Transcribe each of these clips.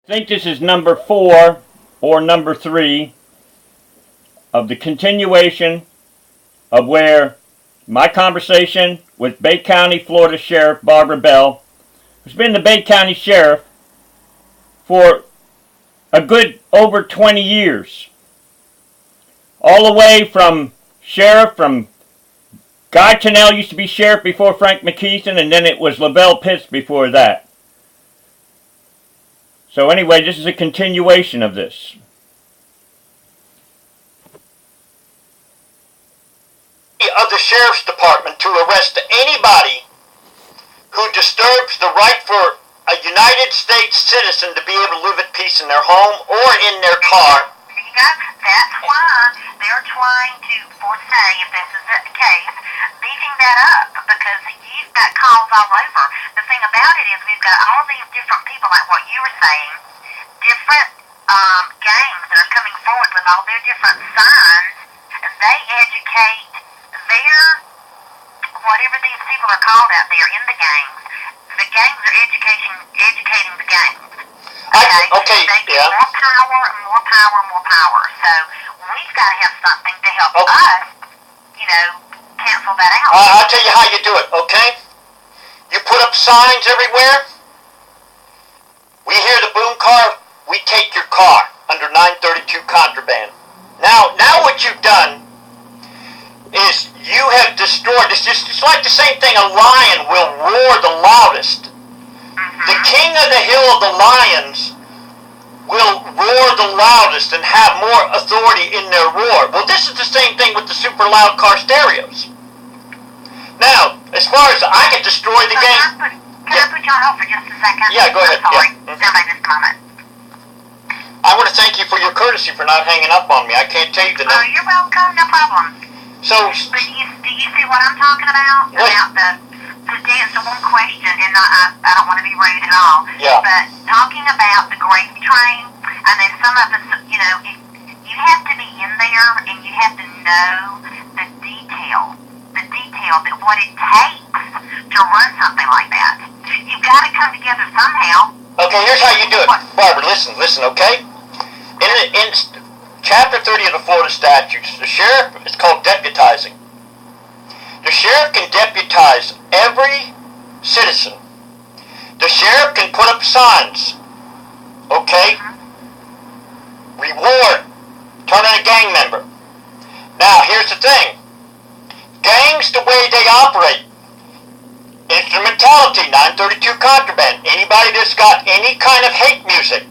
I think this is number 4 or number 3 of the continuation of where my conversation with Bay County, Florida Sheriff Barbara Bell, who's been the Bay County Sheriff for a good over 20 years. All the way from Guy Chanel used to be sheriff before Frank McKeithen, and then it was Lavelle Pitts before that. So anyway, this is a continuation of this. Of the Sheriff's Department to arrest anybody who disturbs the right for a United States citizen to be able to live at peace in their home or in their car. That's why they're trying to foresay, if this is the case, beefing that up, because you've got calls all over. The thing about it is we've got all these different people, like what you were saying, different gangs that are coming forward with all their different signs, and they educate their, whatever these people are called out there in the gangs. The gangs are educating the gangs. Okay, they get more power and more power and more power. So we've got to have something to help us, cancel that out. I'll tell you how you do it, okay? You put up signs everywhere. We hear the boom car, we take your car under 932 contraband. Now what you've done is you have destroyed, it's like the same thing, a lion will roar the loudest. The king of the hill of the lions will roar the loudest and have more authority in their roar. Well, this is the same thing with the super loud car stereos. Now, as far as I can destroy the game... Can I put you on hold for just a second? Yeah, go ahead. I'm sorry. Yeah. Somebody just a moment. I want to thank you for your courtesy for not hanging up on me. I can't tell you the Oh, you're welcome. No problem. So... But do you see what I'm talking about? What? About to answer one question, and I don't want to be rude at all. Yeah. But talking about the gravy train, I know some of us, you have to be in there, and you have to know the detail that what it takes to run something like that. You've got to come together somehow. Okay, here's how you do it. Barbara, listen, okay? In Chapter 30 of the Florida Statutes, the sheriff is called deputizing. The sheriff can deputize every citizen. The sheriff can put up signs. Okay? Reward. Turn on a gang member. Now, here's the thing. Gangs, the way they operate. Instrumentality, 932 contraband. Anybody that's got any kind of hate music.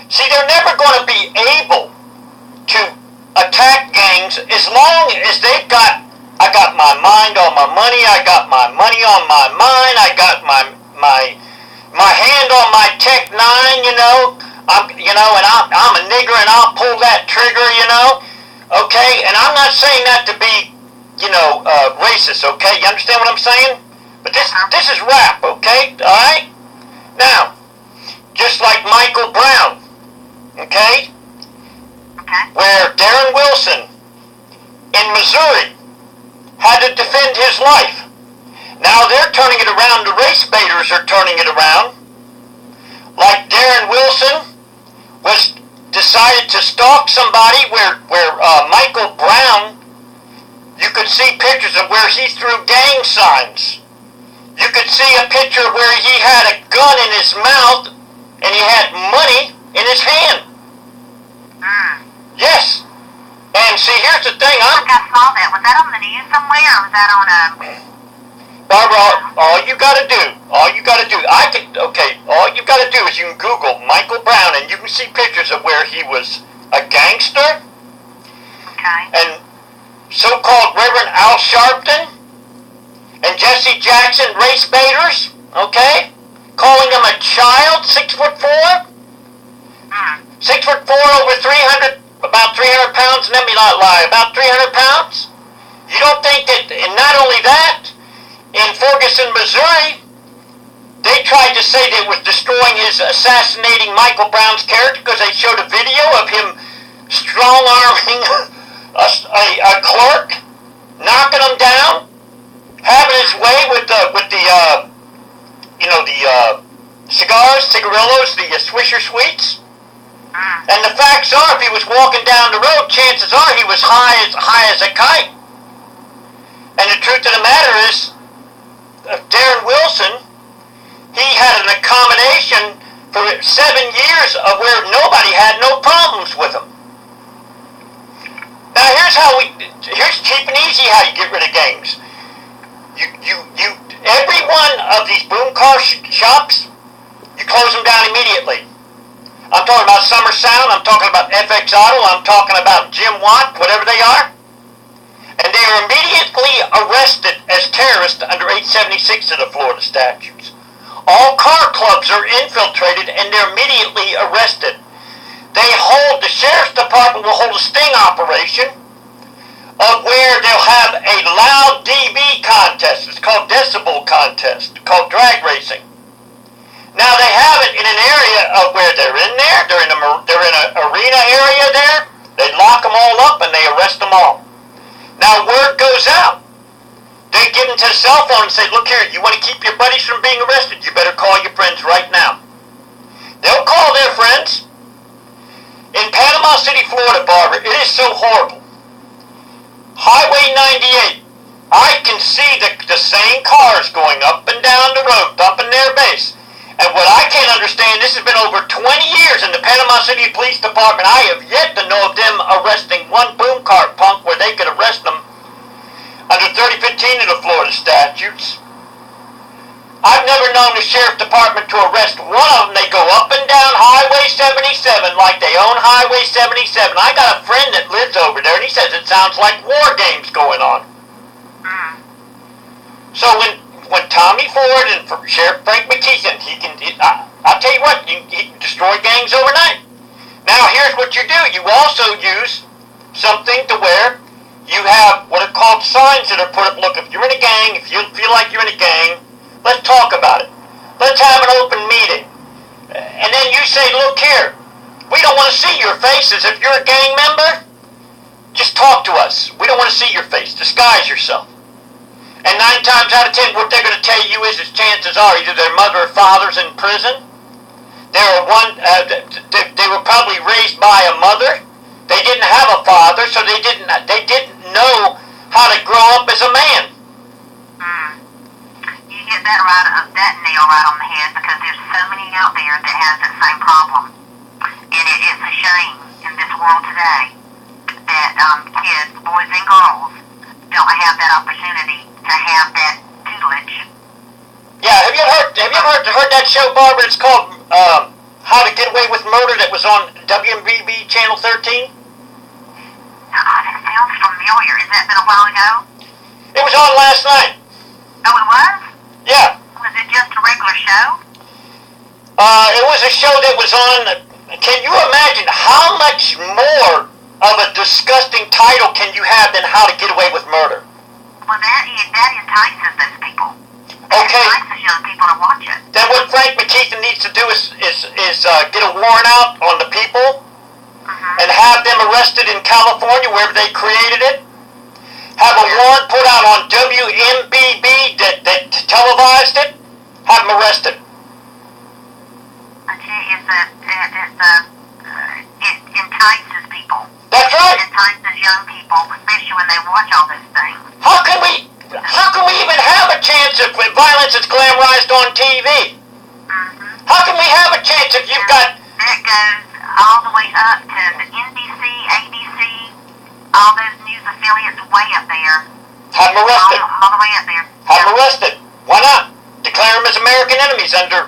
See, they're never going to be able to attack gangs as long as they've got, I got my mind on my money, I got my money on my mind, I got my hand on my Tech 9, and I'm a nigger and I'll pull that trigger, okay? And I'm not saying that to be, racist, okay? You understand what I'm saying? But this is rap, okay? All right? Now, just like Michael Brown, okay? Where Darren Wilson in Missouri had to defend his life. Now they're turning it around. The race baiters are turning it around. Like Darren Wilson was decided to stalk somebody where Michael Brown, you could see pictures of where he threw gang signs. You could see a picture where he had a gun in his mouth and he had money in his hand. Yes. And see, here's the thing. I think I saw that. Was that on the news somewhere, or was that on a... Barbara, all you gotta do, all you gotta do is you can Google Michael Brown and you can see pictures of where he was a gangster. Okay. And so-called Reverend Al Sharpton and Jesse Jackson race baiters, okay? Calling him a child, 6'4". 6'4", over 300, about 300 pounds, let me not lie, about 300 pounds? You don't think that, and not only that, in Ferguson, Missouri, they tried to say that it was destroying his assassinating Michael Brown's character because they showed a video of him strong-arming a clerk, knocking him down, having his way with the cigars, cigarillos, the Swisher Sweets. And the facts are, if he was walking down the road, chances are he was high as a kite. And the truth of the matter is, Darren Wilson, he had an accommodation for 7 years of where nobody had no problems with him. Now here's cheap and easy how you get rid of gangs. Every one of these boom car shops, you close them down immediately. I'm talking about Summer Sound, I'm talking about FX Auto, I'm talking about Jim Watt, whatever they are. And they are immediately arrested as terrorists under 876 of the Florida statutes. All car clubs are infiltrated and they're immediately arrested. The sheriff's department will hold a sting operation of where they'll have a loud DB contest. It's called decibel contest, called drag racing. Now they have it in an area of where they're in an arena area there. They lock them all up and they arrest them all. Now word goes out. They give them to the cell phone and say, look here, you want to keep your buddies from being arrested, you better call your friends right now. They'll call their friends. In Panama City, Florida, Barbara, it is so horrible. Highway 98, I can see the same cars going up and down the road, dumping their base. And what I can't understand, this has been over 20 years in the Panama City Police Department. I have yet to know of them arresting one boom cart punk where they could arrest them under 3015 of the Florida statutes. I've never known the Sheriff's Department to arrest one of them. They go up and down Highway 77 like they own Highway 77. I got a friend that lives over there and he says it sounds like war games going on. So when Tommy Ford and Sheriff Frank McKeithen, I'll tell you what, he can destroy gangs overnight. Now here's what you do. You also use something to where you have what are called signs that are put up. Look, if you're in a gang, if you feel like you're in a gang, let's talk about it. Let's have an open meeting. And then you say, look here, we don't want to see your faces. If you're a gang member, just talk to us. We don't want to see your face. Disguise yourself. And 9 times out of 10, what they're going to tell you is chances are either their mother or father's in prison. They were probably raised by a mother. They didn't have a father, so they didn't know how to grow up as a man. You hit that nail right on the head, because there's so many out there that has that same problem. And it's a shame in this world today that kids, boys and girls, don't have that opportunity to have that tutelage. Yeah, have you ever heard that show, Barbara? It's called How to Get Away with Murder, that was on WMBB Channel 13. God, it sounds familiar. Has that been a while ago? It was on last night. Oh, it was? Yeah. Was it just a regular show? It was a show that was on. Can you imagine how much more of a disgusting title can you have than How to Get Away with Murder? Well, that entices those people. Okay. It entices young people to watch it. Then what Frank McKeithen needs to do is get a warrant out on the people and have them arrested in California, wherever they created it. Have a warrant put out on WMBB that televised it. Have them arrested. It entices people. That's right. It entices young people, especially when they watch all those things. How can we even have a chance if violence is glamorized on TV? How can we have a chance if you've got... That goes all the way up to the NBC, ABC, all those news affiliates way up there. Have them arrested. All the way up there. Have them arrested. Why not? Declare them as American enemies under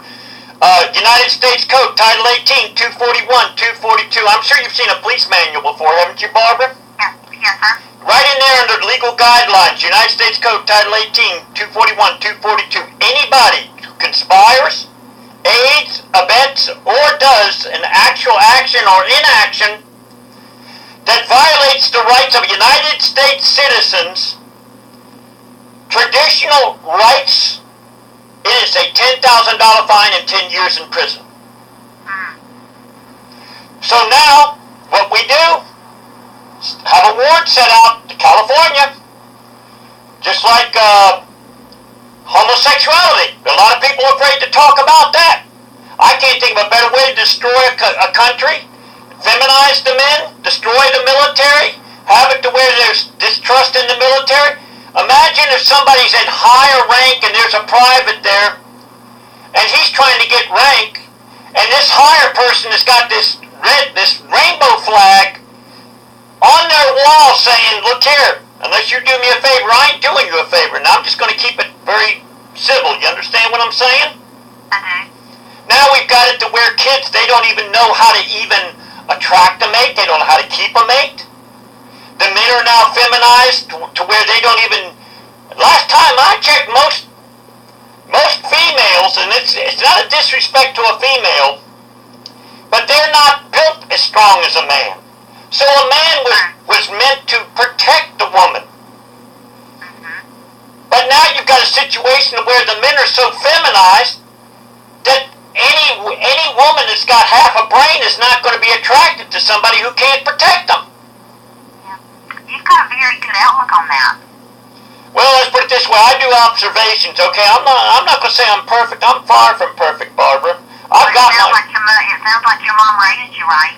United States Code, Title 18, 241, 242. I'm sure you've seen a police manual before, haven't you, Barbara? Yes, sir. Right in there under legal guidelines, United States Code, Title 18, 241, 242. Anybody who conspires, aids, abets, or does an actual action or inaction that violates the rights of United States citizens, traditional rights, it is a $10,000 fine and 10 years in prison. So now, what we do is have a warrant set out to California, just like homosexuality. A lot of people are afraid to talk about that. I can't think of a better way to destroy a country. Feminize the men, destroy the military, have it to where there's distrust in the military. Imagine if somebody's at higher rank and there's a private there, and he's trying to get rank, and this higher person has got this rainbow flag on their wall saying, look here, unless you do me a favor, I ain't doing you a favor. Now I'm just going to keep it very civil. You understand what I'm saying? Now we've got it to where kids, they don't even know how to even attract a mate. They don't know how to keep a mate. The men are now feminized to where they don't even... Last time I checked, most females, and it's not a disrespect to a female, but they're not built as strong as a man. So a man was meant to protect the woman. But now you've got a situation where the men are so feminized that any woman that's got half a brain is not going to be attracted to somebody who can't protect them. Yeah. You've got a very good outlook on that. Well, let's put it this way. I do observations, okay? I'm not going to say I'm perfect. I'm far from perfect, Barbara. It sounds like your mom raised you right.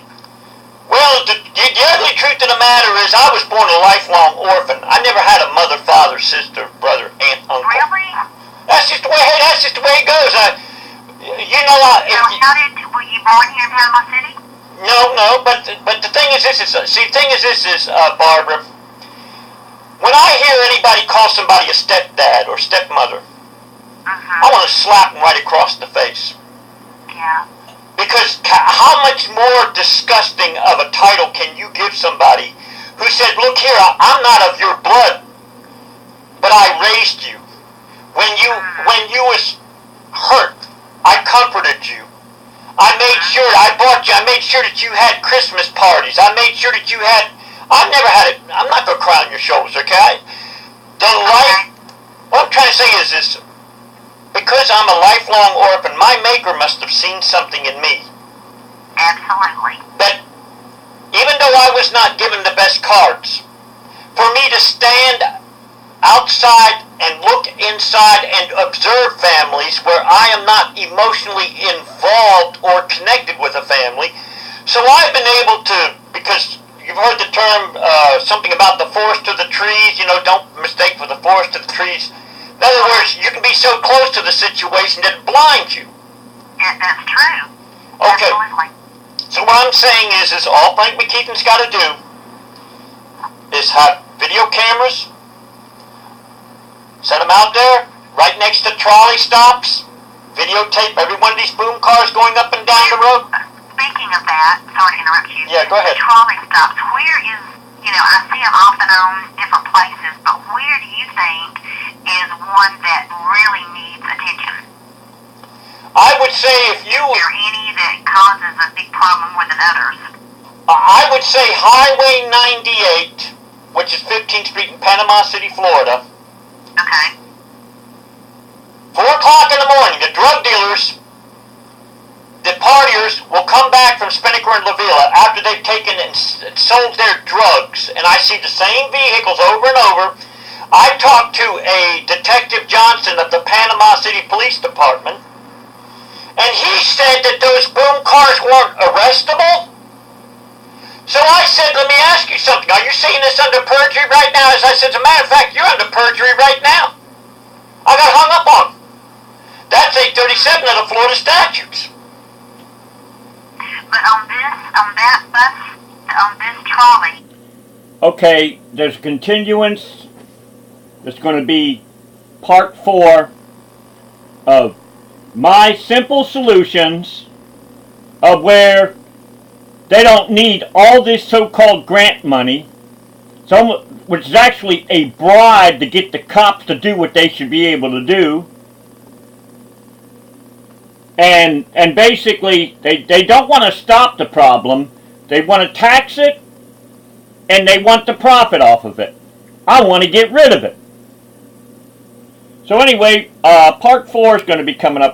Well, the ugly truth of the matter is I was born a lifelong orphan. I never had a mother, father, sister, brother, aunt, uncle. Really? That's just the way it goes. Were you born here in Panama City? No, but the thing is this, Barbara, when I hear anybody call somebody a stepdad or stepmother, I want to slap them right across the face. Yeah. Because how much more disgusting of a title can you give somebody who said, look here, I'm not of your blood, but I raised you. When you was hurt, I comforted you. I made sure that you had Christmas parties. I made sure that you had, I never had it, I'm not going to cry on your shoulders, okay? What I'm trying to say is this, because I'm a lifelong orphan, my maker must have seen something in me. Absolutely. That even though I was not given the best cards, for me to stand outside and look inside and observe families where I am not emotionally involved or connected with a family. So I've been able to, because you've heard the term, something about the forest to the trees, don't mistake for the forest to the trees. In other words, you can be so close to the situation that it blinds you. Yeah, that's true. Okay. Absolutely. So what I'm saying is all Frank McKeithen's got to do is have video cameras, set them out there, right next to trolley stops, videotape every one of these boom cars going up and down the road. Speaking of that, sorry to interrupt you. Yeah, go ahead. The trolley stops, where is, I see them off and on different places, but where do you think is one that really needs attention? I would say if you... Is there any that causes a big problem more than others? I would say Highway 98, which is 15th Street in Panama City, Florida. Okay. 4 o'clock in the morning, the drug dealers, the partiers will come back from Spinnaker and La Villa after they've taken and sold their drugs. And I see the same vehicles over and over. I talked to a Detective Johnson of the Panama City Police Department, and he said that those boom cars weren't arrestable. So I said, let me ask you something. Are you seeing this under perjury right now? As I said, as a matter of fact, you're under perjury right now. I got hung up on. That's 837 of the Florida statutes. But on that bus, on this trolley. Okay, there's continuance. There's going to be part 4 of my simple solutions of where they don't need all this so-called grant money, which is actually a bribe to get the cops to do what they should be able to do. And basically, they don't want to stop the problem. They want to tax it, and they want the profit off of it. I want to get rid of it. So anyway, part 4 is going to be coming up.